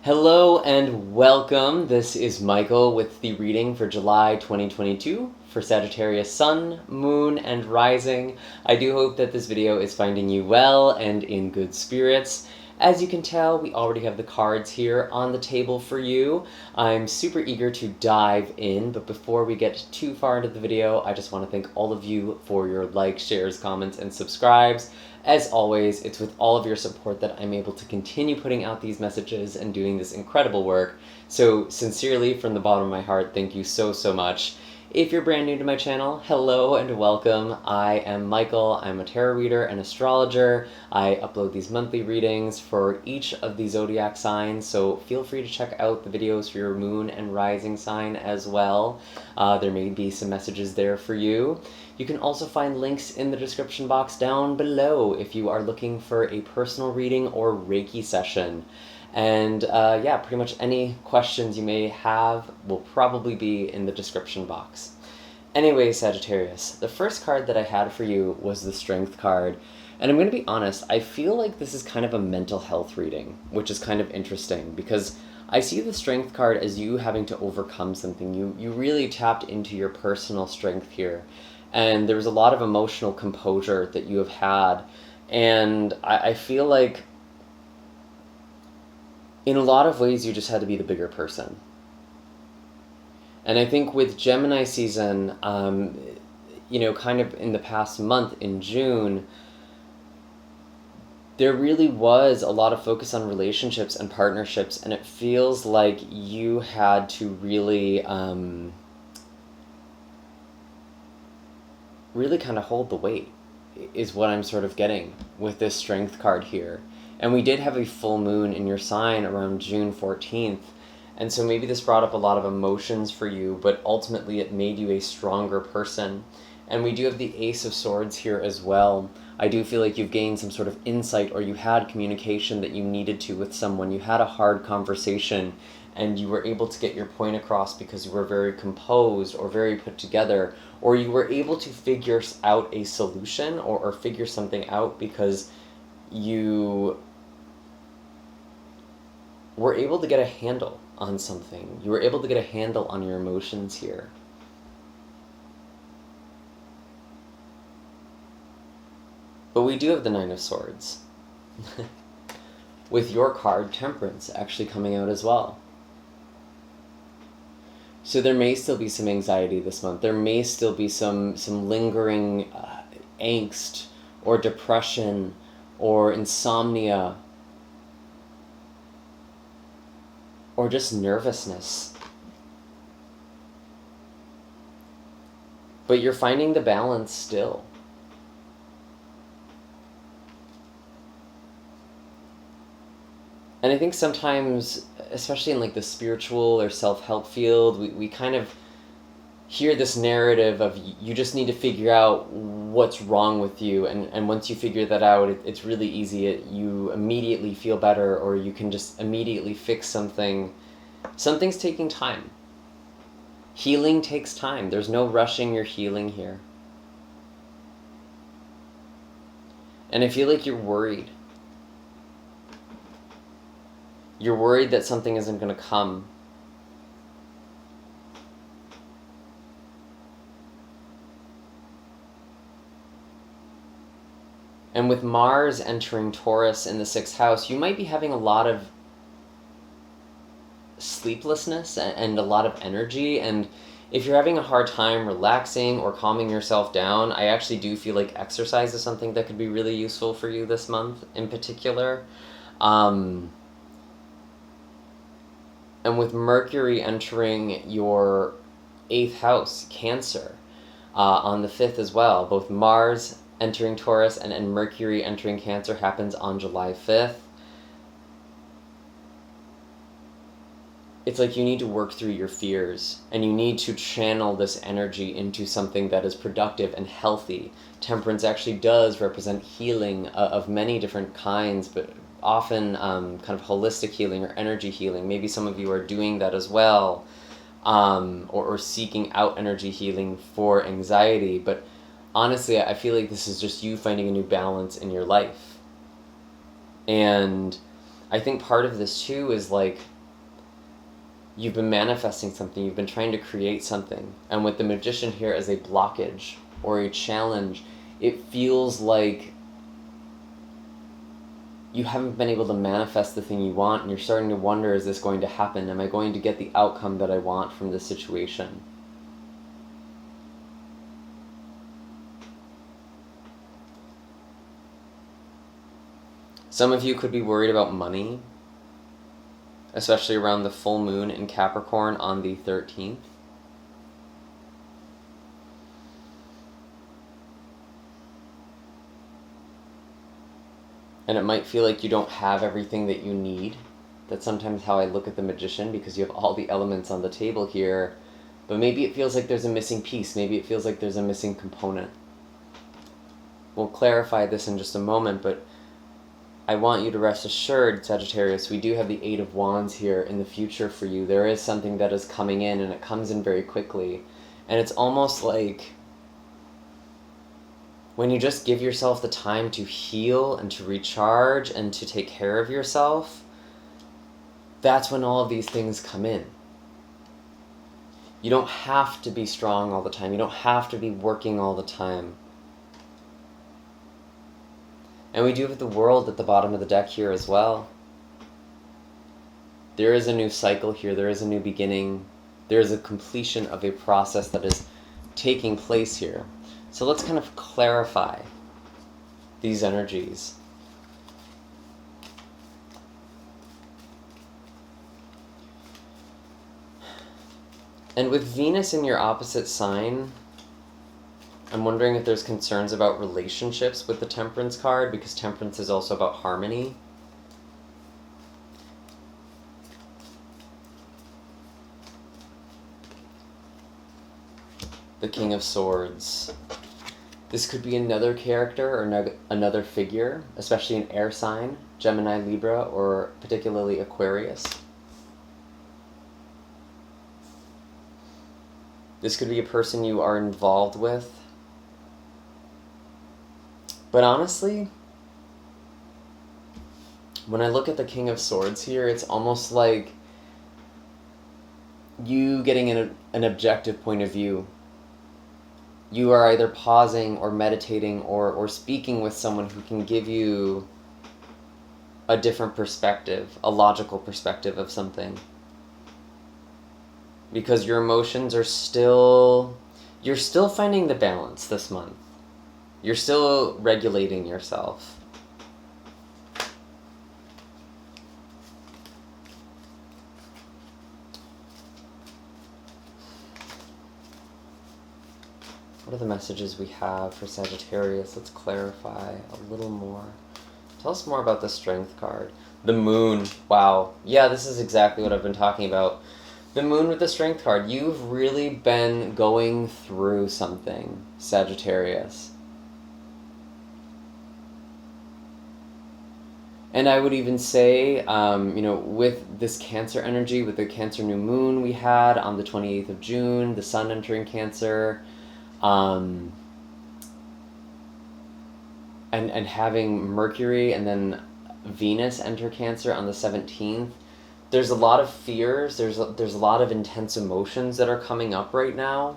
Hello and welcome. This is Michael with the reading for July 2022 for Sagittarius Sun, Moon, and Rising. I do hope that this video is finding you well and in good spirits. As you can tell, we already have the cards here on the table for you. I'm super eager to dive in, but before we get too far into the video, I just want to thank all of you for your likes, shares, comments, and subscribes. As always, it's with all of your support that I'm able to continue putting out these messages and doing this incredible work. So sincerely, from the bottom of my heart, thank you so much. If you're brand new to my channel, hello and welcome. I am Michael. I'm a tarot reader and astrologer. I upload these monthly readings for each of the zodiac signs, so feel free to check out the videos for your moon and rising sign as well. There may be some messages there for you. You can also find links in the description box down below if you are looking for a personal reading or Reiki session. And yeah, pretty much any questions you may have will probably be in the description box. Anyway, Sagittarius, the first card that I had for you was the Strength card. And I'm going to be honest, I feel like this is kind of a mental health reading, which is kind of interesting because I see the Strength card as you having to overcome something. You really tapped into your personal strength here. And there was a lot of emotional composure that you have had. And I feel like in a lot of ways, you just had to be the bigger person. And I think with Gemini season, you know, kind of in the past month, in June, there really was a lot of focus on relationships and partnerships, and it feels like you had to really, really kind of hold the weight, is what I'm sort of getting with this Strength card here. And we did have a full moon in your sign around June 14th. And so maybe this brought up a lot of emotions for you, but ultimately it made you a stronger person. And we do have the Ace of Swords here as well. I do feel like you've gained some sort of insight, or you had communication that you needed to with someone. You had a hard conversation and you were able to get your point across because you were very composed or very put together, or you were able to figure out a solution or figure something out because you were able to get a handle on something. You were able to get a handle on your emotions here. But we do have the Nine of Swords. With your card, Temperance, actually coming out as well. So there may still be some anxiety this month. There may still be some lingering angst or depression or insomnia, or just nervousness. But you're finding the balance still. And I think sometimes, especially in like the spiritual or self-help field, we kind of hear this narrative of you just need to figure out what's wrong with you, and once you figure that out, it's really easy. You immediately feel better, or you can just immediately fix something. Something's taking time. Healing takes time. There's no rushing your healing here. And I feel like you're worried. You're worried that something isn't going to come. And with Mars entering Taurus in the 6th house, you might be having a lot of sleeplessness and a lot of energy. And if you're having a hard time relaxing or calming yourself down, I actually do feel like exercise is something that could be really useful for you this month in particular. And with Mercury entering your 8th house, Cancer, on the 5th as well, both Mars entering Taurus and Mercury entering Cancer happens on July 5th. It's like you need to work through your fears, and you need to channel this energy into something that is productive and healthy. Temperance actually does represent healing of many different kinds, but often kind of holistic healing or energy healing. Maybe some of you are doing that as well, or seeking out energy healing for anxiety. But honestly, I feel like this is just you finding a new balance in your life. And I think part of this too is like You've been manifesting something, you've been trying to create something. And with the Magician here as a blockage or a challenge, it feels like you haven't been able to manifest the thing you want, and you're starting to wonder, is this going to happen? Am I going to get the outcome that I want from this situation? Some of you could be worried about money, especially around the full moon in Capricorn on the 13th. And it might feel like you don't have everything that you need. That's sometimes how I look at the Magician, because you have all the elements on the table here, but maybe it feels like there's a missing piece. Maybe it feels like there's a missing component. We'll clarify this in just a moment, but I want you to rest assured, Sagittarius, we do have the Eight of Wands here in the future for you. There is something that is coming in, and it comes in very quickly. And it's almost like when you just give yourself the time to heal and to recharge and to take care of yourself, that's when all of these things come in. You don't have to be strong all the time. You don't have to be working all the time. And we do have the World at the bottom of the deck here as well. There is a new cycle here. There is a new beginning. There is a completion of a process that is taking place here. So let's kind of clarify these energies. And with Venus in your opposite sign, I'm wondering if there's concerns about relationships with the Temperance card, because Temperance is also about harmony. The King of Swords. This could be another character or another figure, especially an air sign, Gemini, Libra, or particularly Aquarius. This could be a person you are involved with. But honestly, when I look at the King of Swords here, it's almost like you getting an objective point of view. You are either pausing or meditating or speaking with someone who can give you a different perspective, a logical perspective of something. Because your emotions are you're still finding the balance this month. You're still regulating yourself. What are the messages we have for Sagittarius? Let's clarify a little more. Tell us more about the Strength card. The Moon. Wow. Yeah, this is exactly what I've been talking about. The Moon with the Strength card. You've really been going through something, Sagittarius. And I would even say, with this Cancer energy, with the Cancer new moon we had on the 28th of June, the Sun entering Cancer, and having Mercury and then Venus enter Cancer on the 17th, there's a lot of fears, there's a lot of intense emotions that are coming up right now.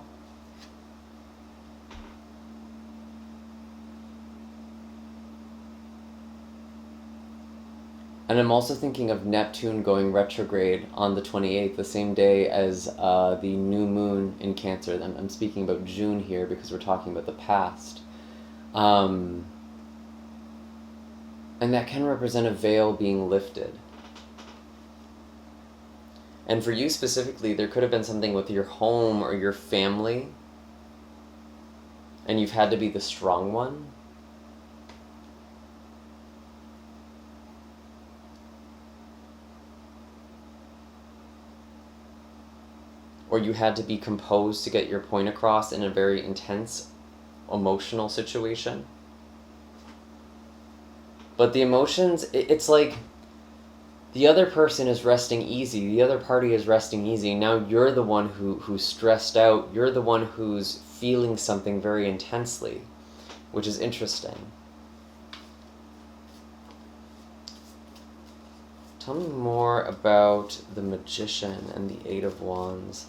And I'm also thinking of Neptune going retrograde on the 28th, the same day as the new moon in Cancer. I'm speaking about June here because we're talking about the past. And that can represent a veil being lifted. And for you specifically, there could have been something with your home or your family, and you've had to be the strong one. Or you had to be composed to get your point across in a very intense, emotional situation. But the emotions, it's like the other person is resting easy, the other party is resting easy. Now you're the one who's stressed out, you're the one who's feeling something very intensely, which is interesting. Tell me more about the Magician and the Eight of Wands.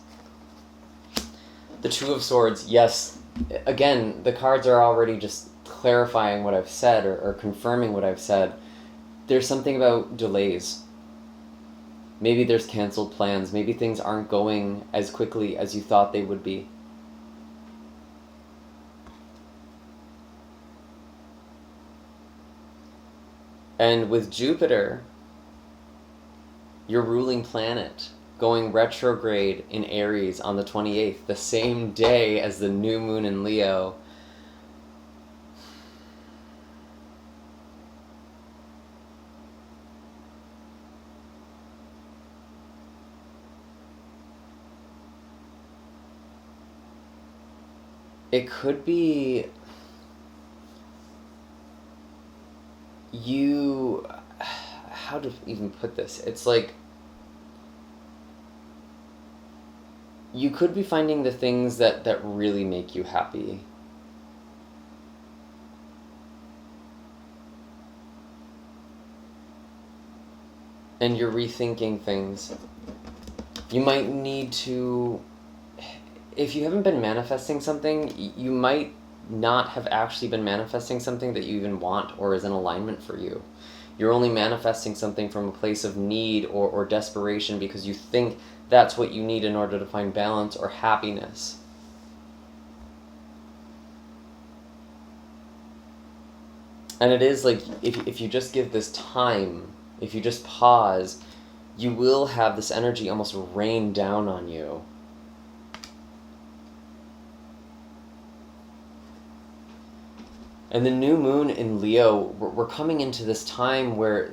The Two of Swords, yes. Again, the cards are already just clarifying what I've said or confirming what I've said. There's something about delays. Maybe there's canceled plans. Maybe things aren't going as quickly as you thought they would be. And with Jupiter, your ruling planet, going retrograde in Aries on the 28th, the same day as the new moon in Leo. It could be you, how to even put this? It's like, you could be finding the things that really make you happy. And you're rethinking things. You might need to, if you haven't been manifesting something, you might not have actually been manifesting something that you even want or is in alignment for you. You're only manifesting something from a place of need or desperation because you think that's what you need in order to find balance or happiness. And it is like, if you just give this time, if you just pause, you will have this energy almost rain down on you. And the new moon in Leo, we're coming into this time where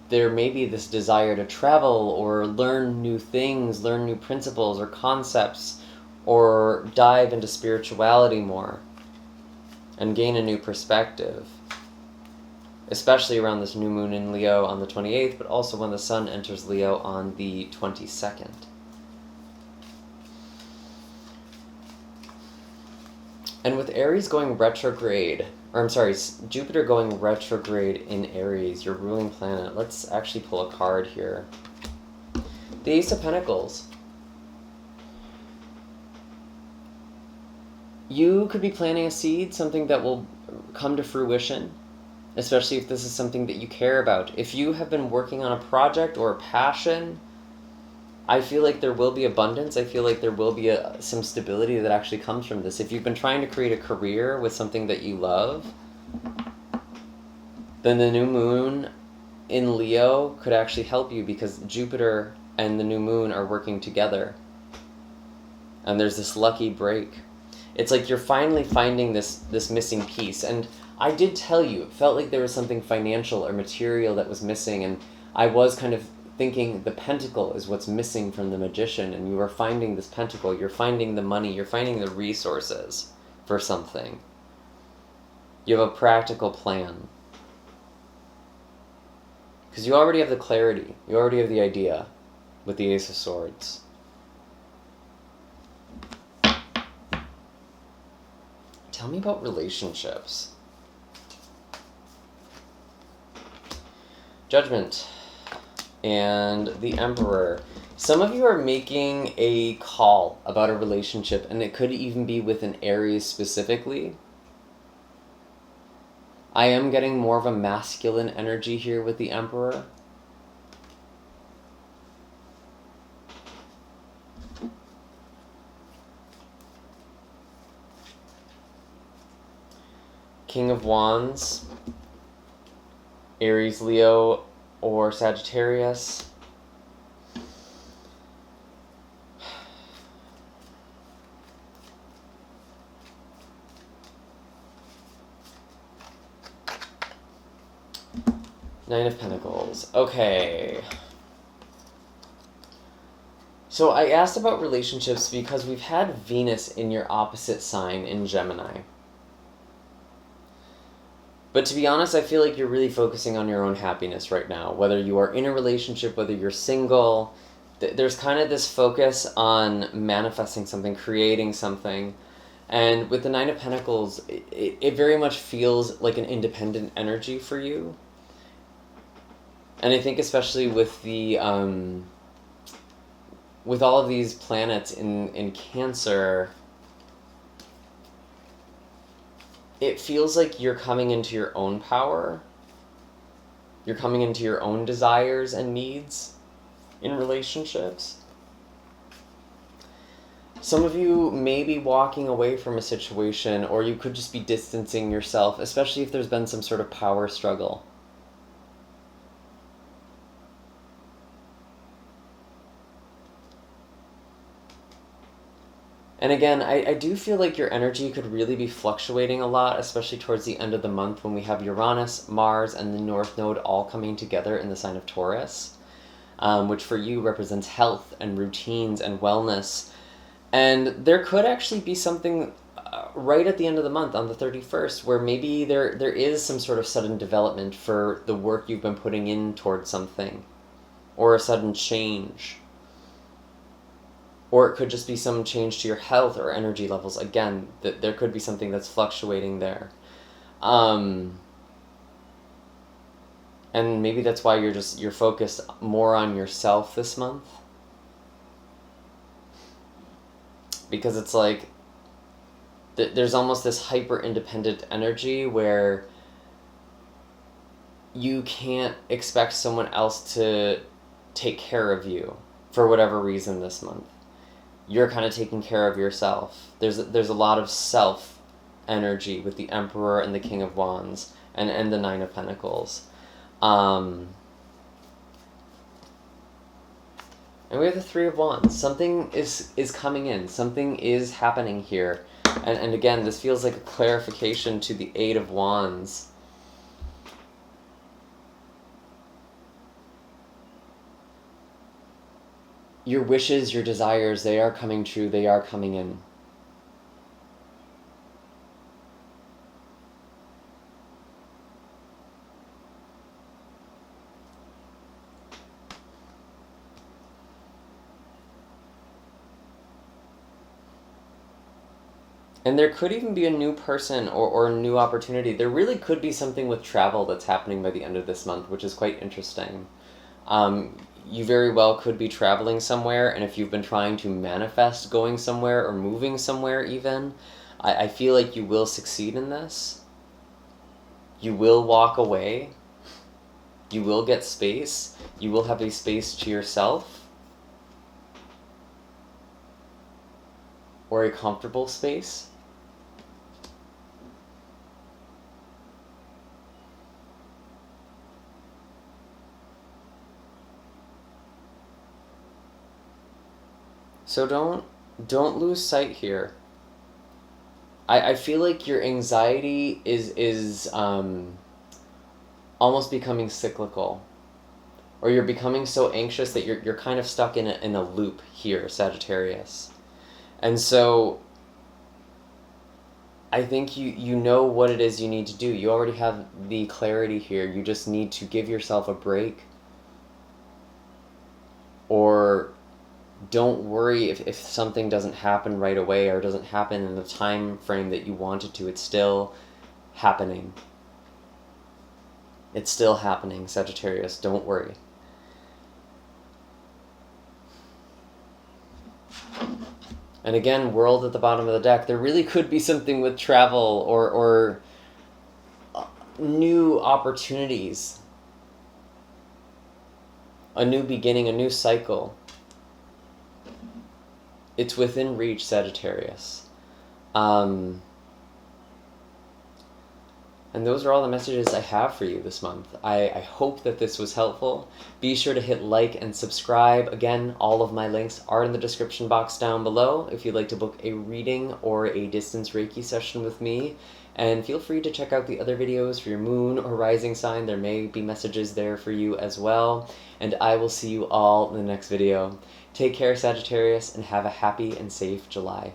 there may be this desire to travel or learn new things, learn new principles or concepts, or dive into spirituality more and gain a new perspective. Especially around this new moon in Leo on the 28th, but also when the sun enters Leo on the 22nd. And with Aries going retrograde, Jupiter going retrograde in Aries, your ruling planet. Let's actually pull a card here. The Ace of Pentacles. You could be planting a seed, something that will come to fruition, especially if this is something that you care about. If you have been working on a project or a passion, I feel like there will be abundance. I feel like there will be some stability that actually comes from this. If you've been trying to create a career with something that you love, then the new moon in Leo could actually help you because Jupiter and the new moon are working together. And there's this lucky break. It's like you're finally finding this missing piece. And I did tell you, it felt like there was something financial or material that was missing, and I was kind of thinking the pentacle is what's missing from the Magician, and you are finding this pentacle, you're finding the money, you're finding the resources for something. You have a practical plan. Because you already have the clarity, you already have the idea with the Ace of Swords. Tell me about relationships. Judgment and the Emperor. Some of you are making a call about a relationship, and it could even be with an Aries specifically. I am getting more of a masculine energy here with the Emperor. King of Wands, Aries, Leo, or Sagittarius. Nine of Pentacles. Okay. So I asked about relationships because we've had Venus in your opposite sign in Gemini. But to be honest, I feel like you're really focusing on your own happiness right now. Whether you are in a relationship, whether you're single, there's kind of this focus on manifesting something, creating something. And with the Nine of Pentacles, it very much feels like an independent energy for you. And I think especially with the with all of these planets in Cancer, it feels like you're coming into your own power. You're coming into your own desires and needs in relationships. Some of you may be walking away from a situation, or you could just be distancing yourself, especially if there's been some sort of power struggle. And again, I do feel like your energy could really be fluctuating a lot, especially towards the end of the month when we have Uranus, Mars, and the North Node all coming together in the sign of Taurus, which for you represents health and routines and wellness. And there could actually be something right at the end of the month, on the 31st, where maybe there is some sort of sudden development for the work you've been putting in towards something, or a sudden change. Or it could just be some change to your health or energy levels. Again, that there could be something that's fluctuating there. And maybe that's why you're focused more on yourself this month. Because it's like there's almost this hyper-independent energy where you can't expect someone else to take care of you for whatever reason this month. You're kind of taking care of yourself. There's a lot of self energy with the Emperor and the King of Wands and the Nine of Pentacles. And we have the Three of Wands. Something is coming in. Something is happening here. And again, this feels like a clarification to the Eight of Wands. Your wishes, your desires, they are coming true. They are coming in. And there could even be a new person or a new opportunity. There really could be something with travel that's happening by the end of this month, which is quite interesting. You very well could be traveling somewhere, and if you've been trying to manifest going somewhere or moving somewhere even, I feel like you will succeed in this. You will walk away. You will get space. You will have a space to yourself. Or a comfortable space. So don't lose sight here. I feel like your anxiety is almost becoming cyclical. Or you're becoming so anxious that you're kind of stuck in a loop here, Sagittarius. And so I think you know what it is you need to do. You already have the clarity here. You just need to give yourself a break. Or don't worry if something doesn't happen right away or doesn't happen in the time frame that you want it to. It's still happening. It's still happening, Sagittarius. Don't worry. And again, World at the bottom of the deck. There really could be something with travel or new opportunities. A new beginning, a new cycle. It's within reach, Sagittarius. And those are all the messages I have for you this month. I hope that this was helpful. Be sure to hit like and subscribe. Again, all of my links are in the description box down below if you'd like to book a reading or a distance Reiki session with me. And feel free to check out the other videos for your moon or rising sign. There may be messages there for you as well. And I will see you all in the next video. Take care, Sagittarius, and have a happy and safe July.